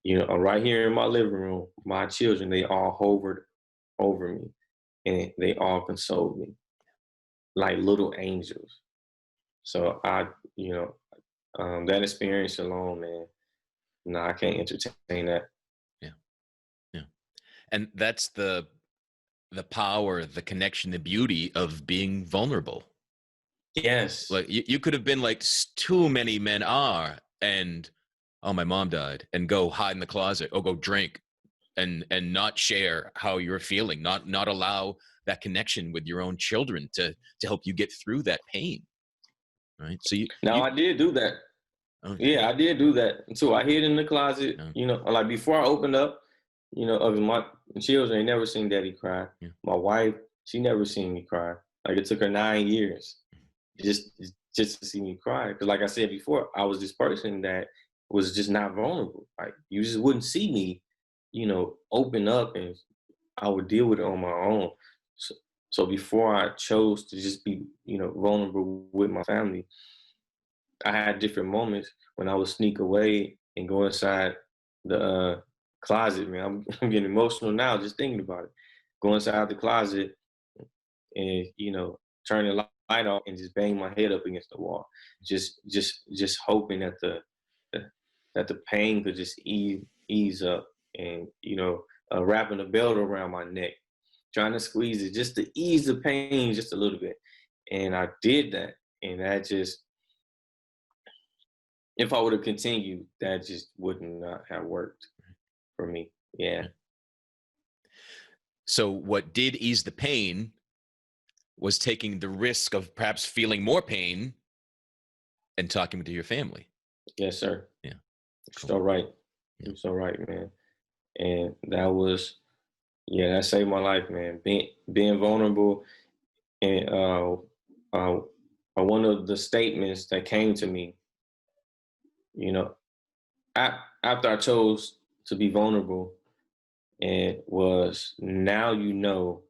right here in my living room, my children, they all hovered over me and they all consoled me like little angels. So that experience alone, man, no, I can't entertain that. Yeah. Yeah. And that's the power, the connection, the beauty of being vulnerable. Yes. Like you could have been like too many men are, and oh, my mom died, and go hide in the closet or go drink and not share how you're feeling, not allow that connection with your own children to help you get through that pain. Right. So I did do that. Okay. Yeah, I did do that. So I hid in the closet, like before I opened up, my children ain't never seen daddy cry. Yeah. My wife, she never seen me cry. Like it took her 9 years just to see me cry. Because like I said before, I was this person that was just not vulnerable. Like you just wouldn't see me, open up, and I would deal with it on my own. So before I chose to just be, vulnerable with my family, I had different moments when I would sneak away and go inside the closet, man. I'm getting emotional now just thinking about it. Go inside the closet and, turn the light off and just bang my head up against the wall. Just hoping that the pain could just ease up, and, wrapping a belt around my neck, trying to squeeze it just to ease the pain just a little bit. And I did that. And that just, if I would have continued, that just would not have worked for me. Yeah. So what did ease the pain was taking the risk of perhaps feeling more pain and talking to your family. Yes, sir. Yeah. Cool. So right. You're so right, man. And that saved my life, man. Being vulnerable. And one of the statements that came to me, after I chose to be vulnerable, and was, now you know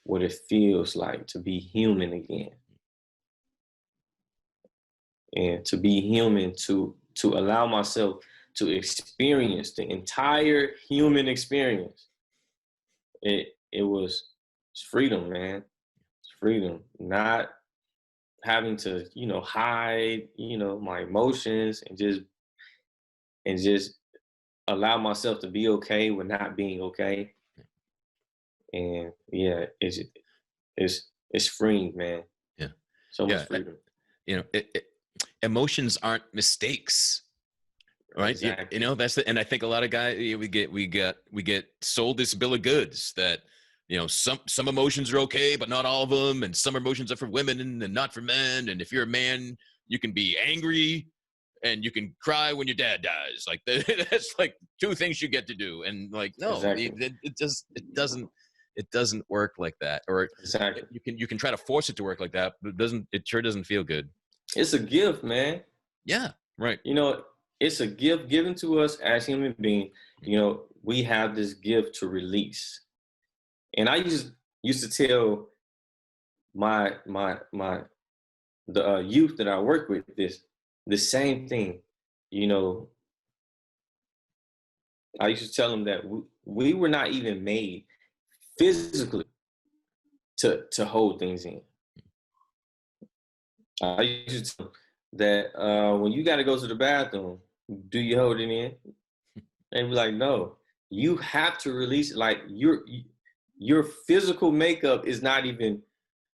what it feels like to be human again. And to be human, to allow myself to experience the entire human experience. It's freedom, man. It's freedom. Not having to, hide, my emotions, and just allow myself to be okay with not being okay. And yeah, it's freeing, man. Yeah. So much freedom. Emotions aren't mistakes, right? Exactly. And I think a lot of guys, we get sold this bill of goods that, some emotions are okay, but not all of them. And some emotions are for women and not for men. And if you're a man, you can be angry and you can cry when your dad dies. Like that's like two things you get to do. And like, no, exactly. It doesn't work like that. Or exactly. You can try to force it to work like that, but it sure doesn't feel good. It's a gift, man. Yeah, right. It's a gift given to us as human beings. We have this gift to release. And I used to tell the youth that I work with the same thing. I used to tell them that we were not even made physically to hold things in. I used to tell them that when you got to go to the bathroom, do you hold it in? And be like, no, you have to release it. Like your physical makeup is not even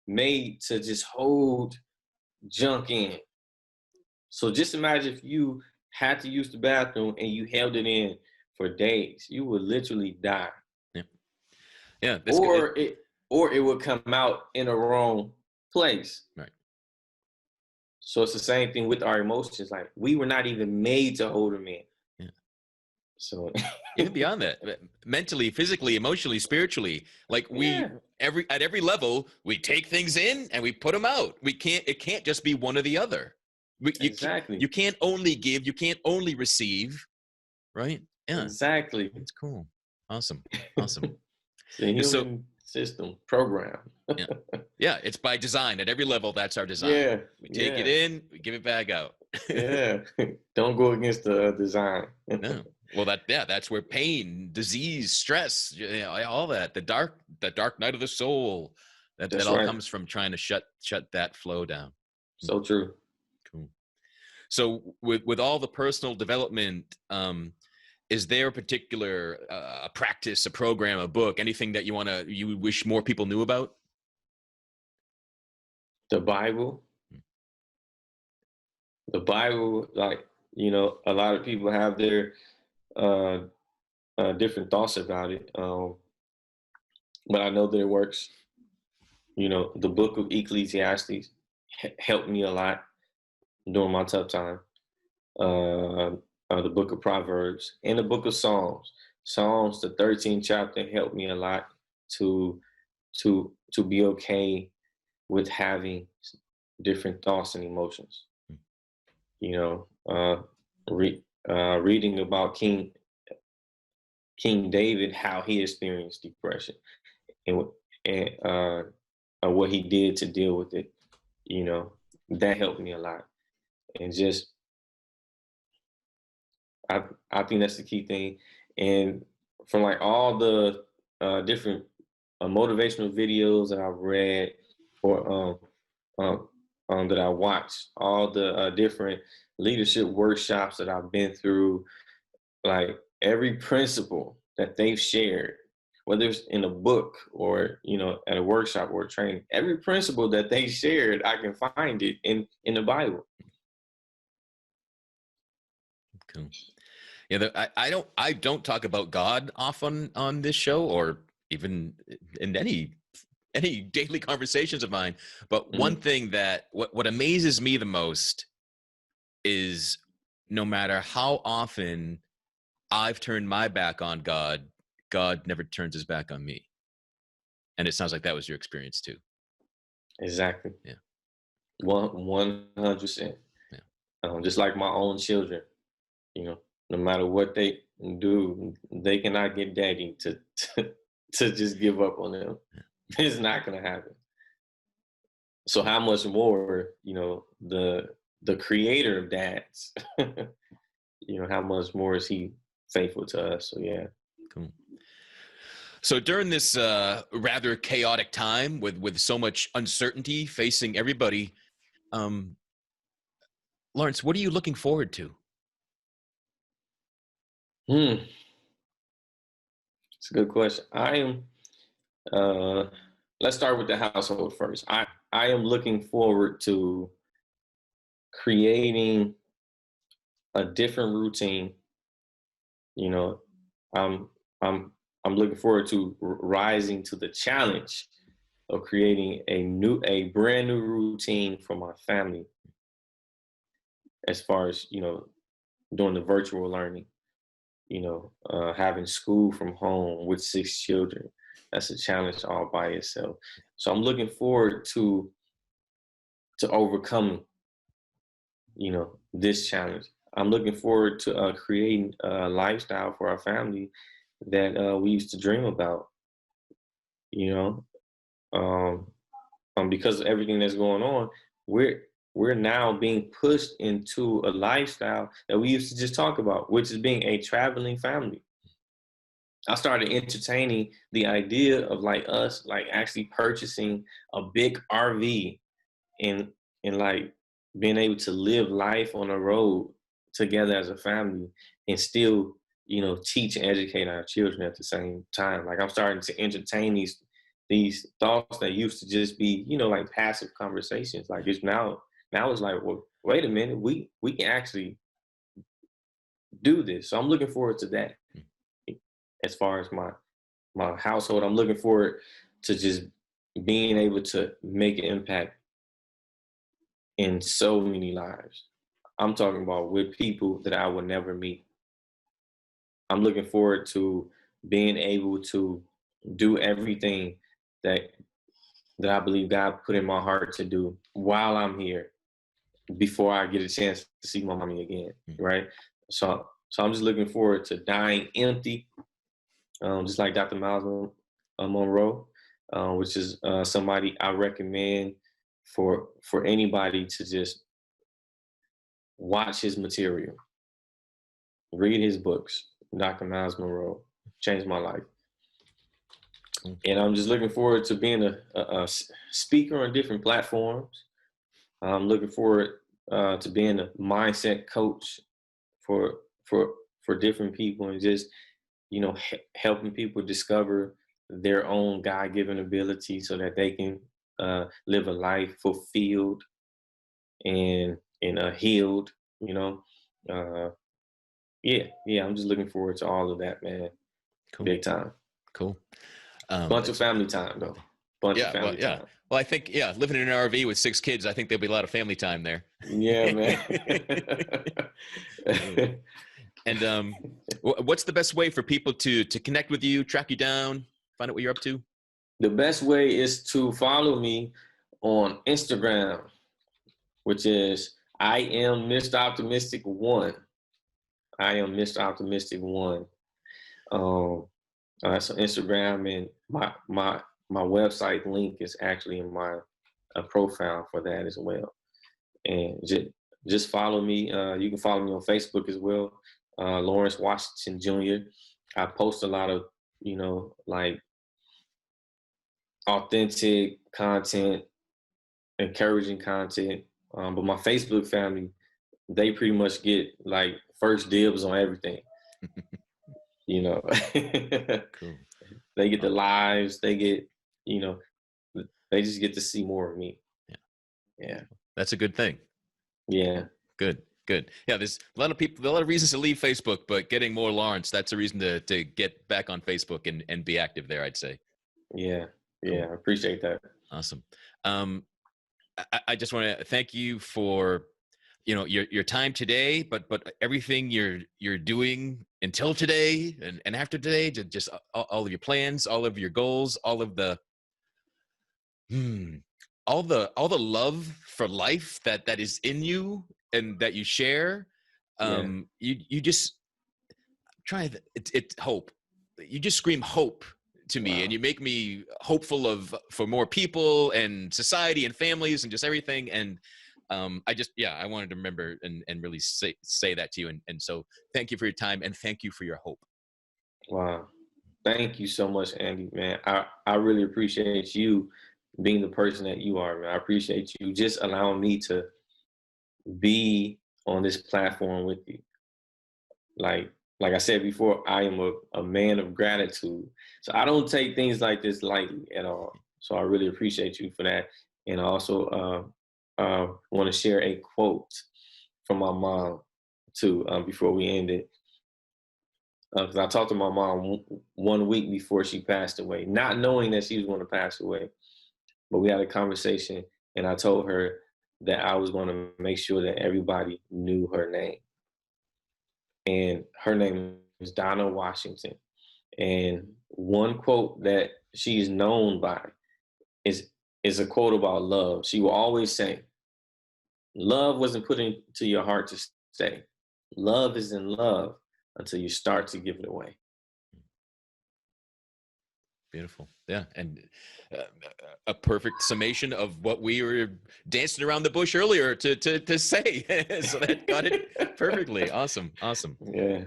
made to just hold junk in. So just imagine if you had to use the bathroom and you held it in for days, you would literally die. Yeah. Yeah. Or it would come out in the wrong place. Right. So it's the same thing with our emotions. Like we were not even made to hold them in. Yeah. So Even beyond that, mentally, physically, emotionally, spiritually, like yeah, at every level, we take things in and we put them out. It can't just be one or the other. exactly. You can't only give, you can't only receive, right? Yeah. Exactly. That's cool. Awesome. Awesome. It's the So human system program. yeah. Yeah, it's by design. At every level, that's our design. Yeah. We take it in, we give it back out. Yeah. Don't go against the design. No. Well, that's where pain, disease, stress, all that, the dark night of the soul, that all comes from trying to shut that flow down. So true. Cool. So with all the personal development, is there a particular a practice, a program, a book, anything that you wish more people knew about? The Bible. The Bible, like, a lot of people have their different thoughts about it. But I know that it works. The book of Ecclesiastes helped me a lot during my tough time. The book of Proverbs and the book of Psalms. Psalms, the 13th chapter, helped me a lot to be okay with having different thoughts and emotions. Reading about King David, how he experienced depression and what he did to deal with it. That helped me a lot. And just, I think that's the key thing. And from like all the different motivational videos that I've read or that I watched, all the different leadership workshops that I've been through, like every principle that they've shared, whether it's in a book or at a workshop or a training, every principle that they shared, I can find it in the Bible. Cool. Yeah, I don't talk about God often on this show or even in any daily conversations of mine. But one thing that what amazes me the most is no matter how often I've turned my back on God, God never turns his back on me. And it sounds like that was your experience too. Exactly. Yeah. 100%. Yeah. Just like my own children, no matter what they do, they cannot get daddy to just give up on them. Yeah. It's not going to happen. So how much more, the creator of dads, how much more is he faithful to us? So yeah. Cool. So during this rather chaotic time with so much uncertainty facing everybody, Lawrence, what are you looking forward to? It's a good question. I am, let's start with the household first. I am looking forward to creating a different routine. I'm looking forward to rising to the challenge of creating a brand new routine for my family. As far as doing the virtual learning, having school from home with 6 children, that's a challenge all by itself. So I'm looking forward to overcoming, this challenge. I'm looking forward to creating a lifestyle for our family that we used to dream about, because of everything that's going on, we're now being pushed into a lifestyle that we used to just talk about, which is being a traveling family. I started entertaining the idea of us actually purchasing a big RV and like being able to live life on the road together as a family and still teach and educate our children at the same time. Like I'm starting to entertain these thoughts that used to just be, like passive conversations. Like it's now it's like, well, wait a minute, we can actually do this. So I'm looking forward to that. As far as my household, I'm looking forward to just being able to make an impact in so many lives. I'm talking about with people that I will never meet. I'm looking forward to being able to do everything that I believe God put in my heart to do while I'm here before I get a chance to see my mommy again, right? So I'm just looking forward to dying empty, just like Dr. Miles Monroe, which is somebody I recommend for anybody to just watch his material, read his books. Dr. Miles Monroe changed my life. And I'm just looking forward to being a speaker on different platforms. I'm looking forward to being a mindset coach for different people, and just helping people discover their own God-given ability so that they can live a life fulfilled and healed. Yeah, I'm just looking forward to all of that, man. Cool. Big time. Cool. Bunch of family time, though. Bunch of family time. Well, I think, living in an RV with 6 kids, I think there'll be a lot of family time there. Yeah, man. And what's the best way for people to connect with you, track you down, find out what you're up to? The best way is to follow me on Instagram, which is I am Mr. Optimistic 1. I am Mr. Optimistic 1. That's on Instagram, and my website link is actually in my profile for that as well. And just follow me. You can follow me on Facebook as well, Lawrence Washington Jr. I post a lot of like authentic content, encouraging content. But my Facebook family, they pretty much get like first dibs on everything. Cool. They get the lives, they get, they just get to see more of me. Yeah. That's a good thing. Yeah. Good. Yeah, there's a lot of reasons to leave Facebook, but getting more Lawrence, that's a reason to get back on Facebook and be active there, I'd say. Yeah. Yeah. Cool. I appreciate that. Awesome. I just want to thank you for, your time today, but everything you're doing until today and after today, to just all of your plans, all of your goals, all of the love for life that is in you and that you share. You just it's hope. You just scream hope to me. Wow. And you make me hopeful for more people and society and families and just everything. And I wanted to remember and really say that to you. And so thank you for your time, and thank you for your hope. Wow. Thank you so much, Andy, man. I really appreciate you being the person that you are, man. I appreciate you just allowing me to be on this platform with you. Like I said before, I am a man of gratitude. So I don't take things like this lightly at all. So I really appreciate you for that. And I also want to share a quote from my mom too, before we end it. Because I talked to my mom 1 week before she passed away, not knowing that she was going to pass away. But we had a conversation, and I told her that I was going to make sure that everybody knew her name. And her name is Donna Washington. And one quote that she's known by is a quote about love. She will always say, love wasn't put into your heart to stay. Love is in love until you start to give it away. Beautiful. Yeah. And a perfect summation of what we were dancing around the bush earlier to say. So that got it perfectly. Awesome. Yeah.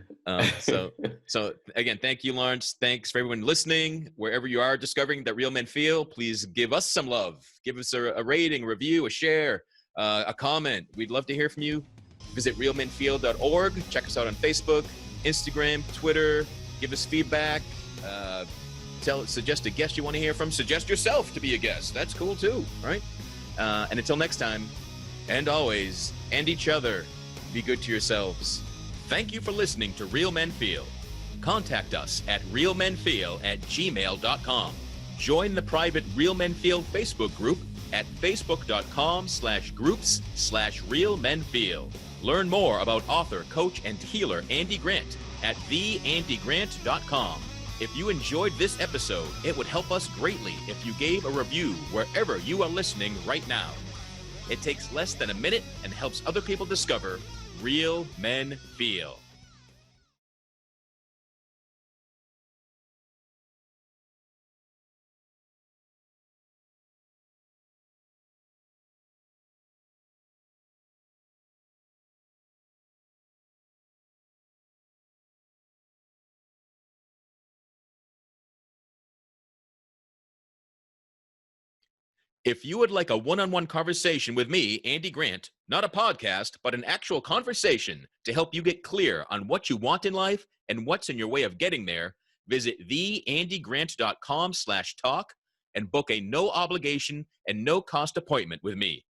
So again, thank you, Lawrence. Thanks for everyone listening. Wherever you are discovering that Real Men Feel, please give us some love. Give us a rating, a review, a share, a comment. We'd love to hear from you. Visit realmenfeel.org. Check us out on Facebook. Instagram, Twitter. Give us feedback. Suggest a guest you want to hear from. Suggest yourself to be a guest. That's cool too, right? And until next time, and always, and each other, be good to yourselves. Thank you for listening to Real Men Feel. Contact us at realmenfeel@gmail.com. Join the private Real Men Feel Facebook group at facebook.com/groups/realmenfeel. Learn more about author, coach, and healer Andy Grant at theandygrant.com. If you enjoyed this episode, it would help us greatly if you gave a review wherever you are listening right now. It takes less than a minute and helps other people discover Real Men Feel. If you would like a one-on-one conversation with me, Andy Grant, not a podcast, but an actual conversation to help you get clear on what you want in life and what's in your way of getting there, visit theandygrant.com/talk and book a no obligation and no cost appointment with me.